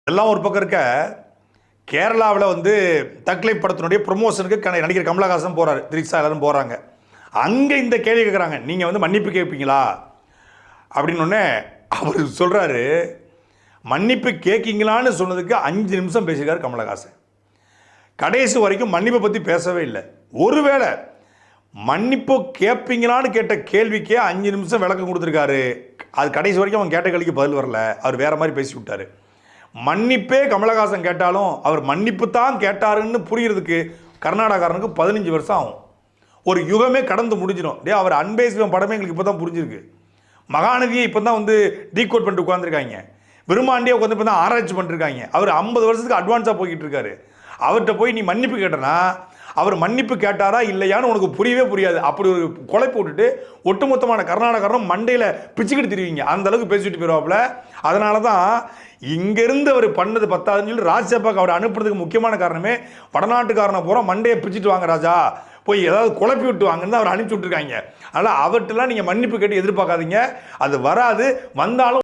எல்லாம் ஒரு பக்கம் இருக்க, கேரளாவில் வந்து தக்லை படத்தினுடைய ப்ரொமோஷனுக்கு நடிகர் கமலஹாசன் போகிறாரு, திரிஷா எல்லாரும் போகிறாங்க. அங்கே இந்த கேள்வி கேட்குறாங்க, நீங்கள் வந்து மன்னிப்பு கேட்பீங்களா அப்படின்னொடனே அவர் சொல்கிறாரு, மன்னிப்பு கேட்கீங்களான்னு சொன்னதுக்கு 5 நிமிஷம் பேசியிருக்காரு கமலஹாசன். கடைசி வரைக்கும் மன்னிப்பை பற்றி பேசவே இல்லை. ஒருவேளை மன்னிப்பு கேட்பீங்களான்னு கேட்ட கேள்விக்கே 5 நிமிஷம் விளக்கம் கொடுத்துருக்காரு. அது கடைசி வரைக்கும் அவன் கேட்ட கேள்விக்கு பதில் வரல. அவர் வேறு மாதிரி பேசி விட்டார். மன்னிப்பே கமலஹாசன் கேட்டாலும் அவர் மன்னிப்பு தான் கேட்டாருன்னு புரிகிறதுக்கு கர்நாடகாரனுக்கு 15 வருஷம் ஆகும். ஒரு யுகமே கடந்து முடிஞ்சிடும். அவர் அன்பே சிவம் படமே எங்களுக்கு இப்போ தான் புரிஞ்சிருக்கு. மகாநதியை இப்போ தான் வந்து டீகோட் பண்ணிட்டு உட்காந்துருக்காங்க. விரும்மாண்டியே உட்காந்து இப்போ தான் ஆராய்ச்சி பண்ணிருக்காங்க. அவர் 50 வருஷத்துக்கு அட்வான்ஸாக போய்கிட்டு இருக்காரு. அவர்கிட்ட போய் நீ மன்னிப்பு கேட்டனா அவர் மன்னிப்பு கேட்டாரா இல்லையான்னு உனக்கு புரியவே புரியாது. அப்படி ஒரு கொலை போட்டுட்டு ஒட்டுமொத்தமான கர்நாடகாரனும் மண்டையில் பிச்சுக்கிட்டு திருவீங்க. அந்த அளவுக்கு பேசிட்டு போயிடுவாப்புல. அதனால தான் இங்கேருந்து அவர் பண்ணது பத்தாதுன்னு சொல்லி ராஜ்சபாக்கு அவர் அனுப்புறதுக்கு முக்கியமான காரணமே வடநாட்டுக்காரனை பூரா மண்டையை பிச்சுட்டு வாங்க ராஜா, போய் ஏதாவது குழப்பி விட்டு வாங்கன்னு அவர் அனுப்பிச்சி விட்டுருக்காங்க. அதனால் அவர்கிட்டலாம் நீங்கள் மன்னிப்பு கேட்டு எதிர்பார்க்காதீங்க. அது வராது. வந்தாலும்